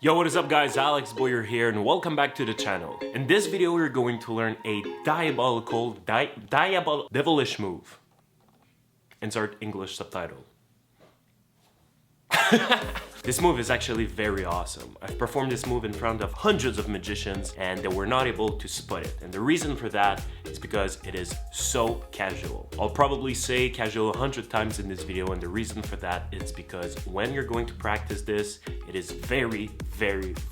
Yo, what is up guys, Alex Boyer here and welcome back to the channel. In this video we're going to learn a devilish move. Insert English subtitle. This move is actually very awesome. I've performed this move in front of hundreds of magicians and they were not able to spot it. And the reason for that is because it is so casual. I'll probably say casual 100 times in this video, and the reason for that is because when you're going to practice this, it is very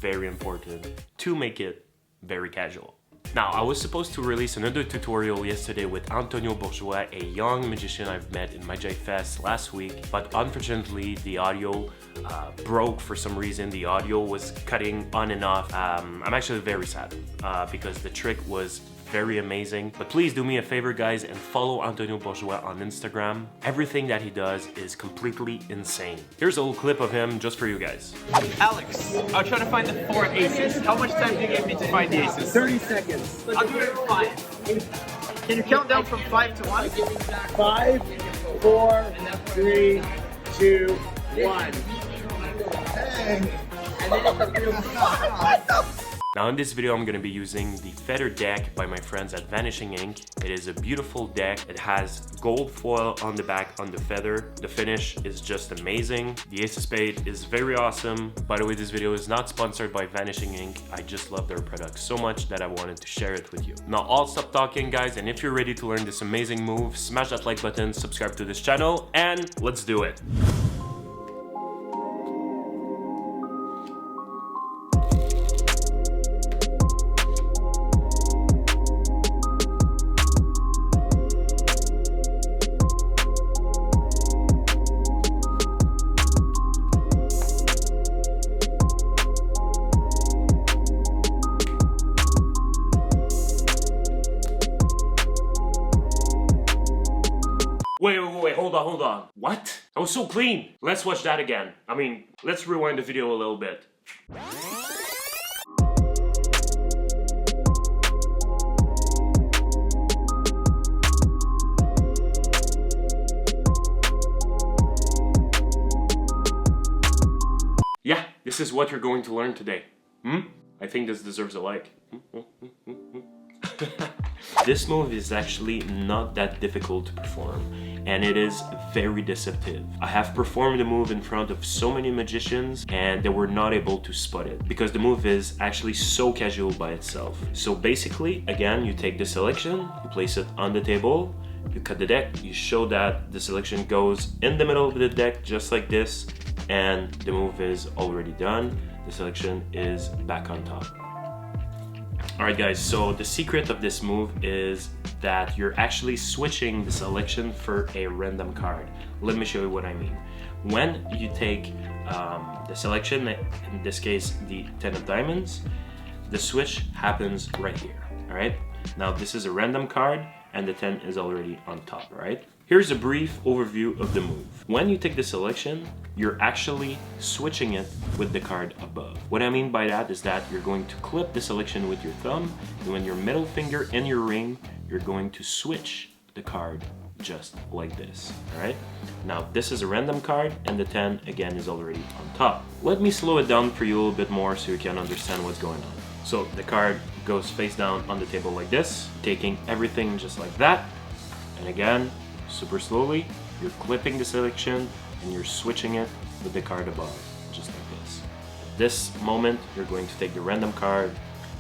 important to make it very casual. Now, I was supposed to release another tutorial yesterday with Antonio Bourgeois, a young magician I've met in Magic Fest last week, but unfortunately the audio broke for some reason. The audio was cutting on and off. I'm actually very sad because the trick was very amazing. But please do me a favor guys and follow Antonio Bourgeois on Instagram. Everything that he does is completely insane. Here's a little clip of him just for you guys. Alex, I'll try to find the 4 aces. How much time do you give me to find the aces? 30 seconds. I'll do it in 5. Can you count down from 5 to 1? 5, 4, 3, 2, 1. Now in this video I'm going to be using the Feather deck by my friends at Vanishing Ink. It is a beautiful deck. It has gold foil on the back on the feather. The finish is just amazing. The Ace of Spades is very awesome. By the way, this video is not sponsored by Vanishing Ink. I just love their product so much that I wanted to share it with you. Now I'll stop talking guys, and if you're ready to learn this amazing move, smash that like button, subscribe to this channel, and let's do it. Wait, hold on. What? I was so clean. Let's watch that again. I mean, let's rewind the video a little bit. Yeah, this is what you're going to learn today. I think this deserves a like. This move is actually not that difficult to perform, and it is very deceptive. I have performed the move in front of so many magicians and they were not able to spot it because the move is actually so casual by itself. So basically, again, you take the selection, you place it on the table, you cut the deck, you show that the selection goes in the middle of the deck just like this, and the move is already done. The selection is back on top. Alright guys, so the secret of this move is that you're actually switching the selection for a random card. Let me show you what I mean. When you take the selection, in this case the 10 of diamonds, the switch happens right here. Alright, now this is a random card and the 10 is already on top, right? Here's a brief overview of the move. When you take the selection, you're actually switching it with the card above. What I mean by that is that you're going to clip the selection with your thumb, and when your middle finger in your ring, you're going to switch the card just like this, all right? Now, this is a random card, and the 10, again, is already on top. Let me slow it down for you a little bit more so you can understand what's going on. So the card goes face down on the table like this, taking everything just like that, and again, super slowly, you're clipping the selection and you're switching it with the card above, just like this. At this moment, you're going to take the random card,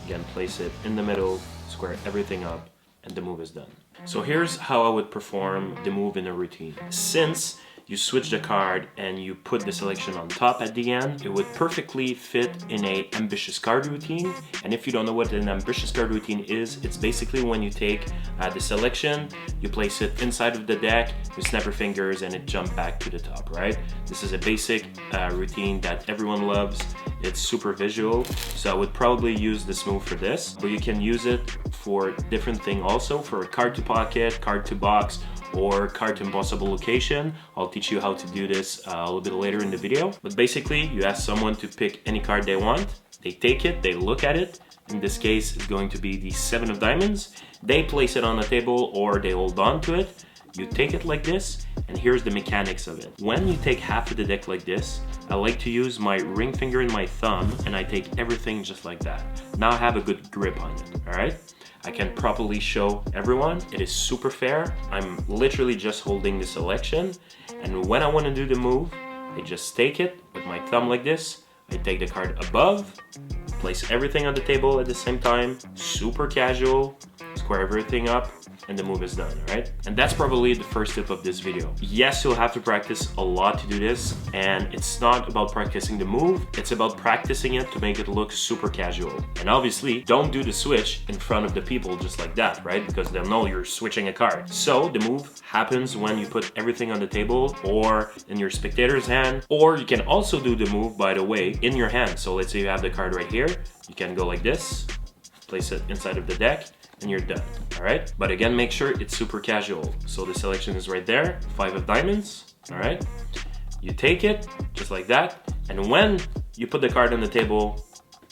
again, place it in the middle, square everything up, and the move is done. So here's how I would perform the move in a routine. Since you switch the card and you put the selection on top at the end, it would perfectly fit in a ambitious card routine. And if you don't know what an ambitious card routine is, it's basically when you take the selection, you place it inside of the deck, you snap your fingers and it jumps back to the top, right? This is a basic routine that everyone loves. It's super visual, so I would probably use this move for this, but you can use it for different things also, for a card to pocket, card to box, or card to impossible location. I'll teach you how to do this a little bit later in the video. But basically, you ask someone to pick any card they want, they take it, they look at it. In this case, it's going to be the 7 of diamonds. They place it on the table or they hold on to it. You take it like this, and here's the mechanics of it. When you take half of the deck like this, I like to use my ring finger and my thumb, and I take everything just like that. Now I have a good grip on it, all right? I can properly show everyone. It is super fair. I'm literally just holding the selection, and when I want to do the move, I just take it with my thumb like this. I take the card above, place everything on the table at the same time, super casual, square everything up, and the move is done, alright? And that's probably the first tip of this video. Yes, you'll have to practice a lot to do this, and it's not about practicing the move, it's about practicing it to make it look super casual. And obviously, don't do the switch in front of the people just like that, right? Because they'll know you're switching a card. So the move happens when you put everything on the table or in your spectator's hand, or you can also do the move, by the way, in your hand. So let's say you have the card right here, you can go like this, place it inside of the deck, and you're done, all right? But again, make sure it's super casual. So the selection is right there, 5 of diamonds, all right? You take it, just like that, and when you put the card on the table,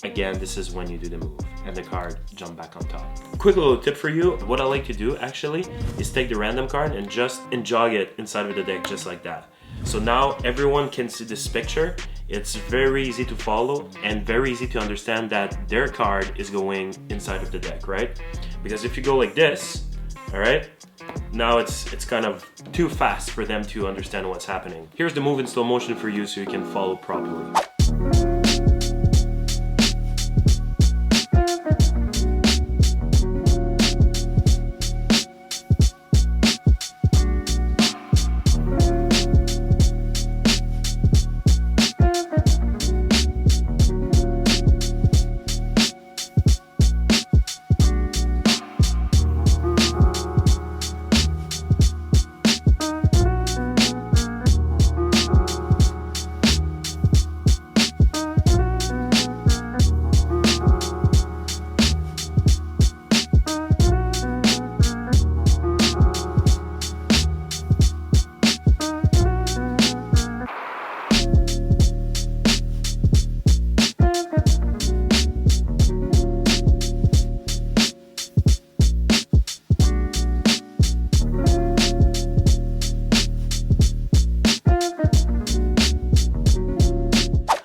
again, this is when you do the move, and the card jump back on top. Quick little tip for you, what I like to do actually, is take the random card and just jog it inside of the deck, just like that. So now everyone can see this picture. It's very easy to follow and very easy to understand that their card is going inside of the deck, right? Because if you go like this, all right, now it's kind of too fast for them to understand what's happening. Here's the move in slow motion for you so you can follow properly.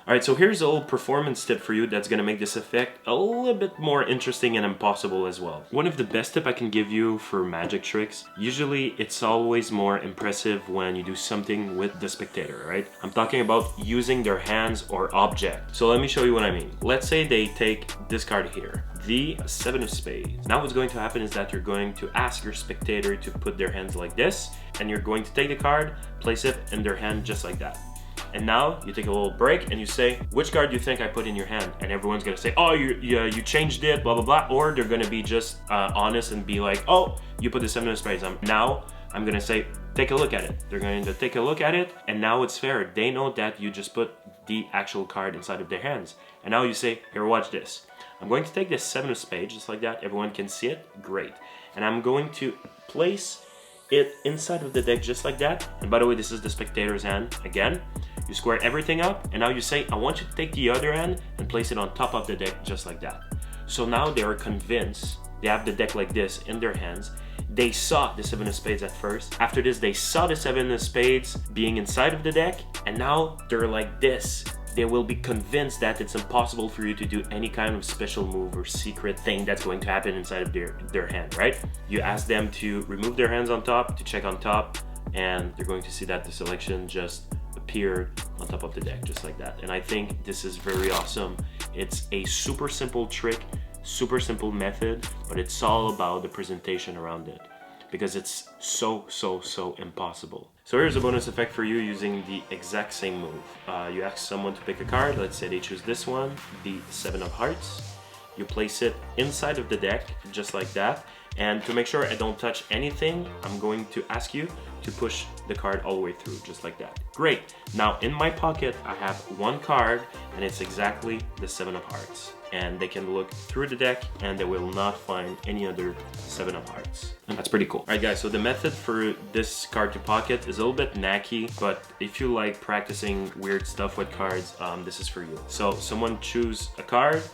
Alright, so here's a little performance tip for you that's gonna make this effect a little bit more interesting and impossible as well. One of the best tips I can give you for magic tricks, usually it's always more impressive when you do something with the spectator, right? I'm talking about using their hands or object. So let me show you what I mean. Let's say they take this card here, the 7 of spades. Now what's going to happen is that you're going to ask your spectator to put their hands like this, and you're going to take the card, place it in their hand just like that. And now you take a little break and you say, which card do you think I put in your hand? And everyone's gonna say, oh, you changed it, blah, blah, blah. Or they're gonna be just honest and be like, oh, you put the 7 of spades. Now I'm gonna say, take a look at it. They're going to take a look at it, and now it's fair. They know that you just put the actual card inside of their hands. And now you say, here, watch this. I'm going to take this 7 of spades, just like that. Everyone can see it, great. And I'm going to place it inside of the deck just like that. And by the way, this is the spectator's hand again. You square everything up, and now you say, I want you to take the other hand and place it on top of the deck just like that. So now they are convinced, they have the deck like this in their hands. They saw the 7 of spades at first. After this, they saw the 7 of spades being inside of the deck, and now they're like this. They will be convinced that it's impossible for you to do any kind of special move or secret thing that's going to happen inside of their hand, right? You ask them to remove their hands on top, to check on top, and they're going to see that the selection just appeared on top of the deck just like that. And I think this is very awesome. It's a super simple trick, super simple method, but it's all about the presentation around it, because it's so impossible. So here's a bonus effect for you using the exact same move. You ask someone to pick a card. Let's say they choose this one, the 7 of hearts. You place it inside of the deck just like that. And to make sure I don't touch anything, I'm going to ask you to push the card all the way through, just like that. Great. Now in my pocket, I have one card, and it's exactly the 7 of hearts. And they can look through the deck, and they will not find any other 7 of hearts. And that's pretty cool. All right, guys, so the method for this card to pocket is a little bit knacky, but if you like practicing weird stuff with cards, this is for you. So someone choose a card.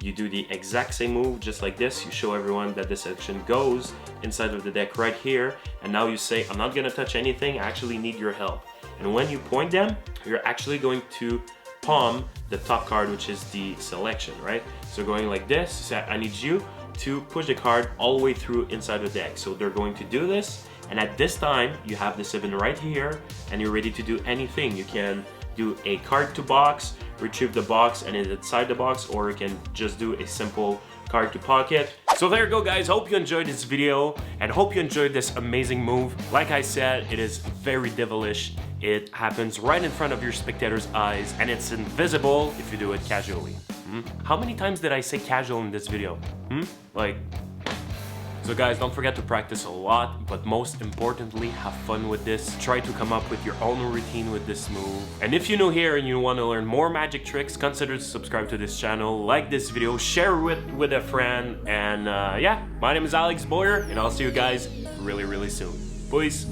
you do the exact same move just like this. You show everyone that this action goes inside of the deck right here, and now you say, I'm not gonna touch anything, I actually need your help. And when you point them, you're actually going to palm the top card, which is the selection, right? So going like this, you say, I need you to push the card all the way through inside the deck. So they're going to do this, and at this time, you have the 7 right here, and you're ready to do anything. You can do a card to box, retrieve the box and it's inside the box, or you can just do a simple card to pocket. So there you go, guys. Hope you enjoyed this video and hope you enjoyed this amazing move. Like I said, it is very devilish. It happens right in front of your spectator's eyes and it's invisible if you do it casually. How many times did I say casual in this video? So guys, don't forget to practice a lot, but most importantly, have fun with this. Try to come up with your own routine with this move. And if you're new here and you want to learn more magic tricks, consider to subscribe to this channel, like this video, share it with a friend, and yeah, my name is Alex Boyer, and I'll see you guys really soon. Peace.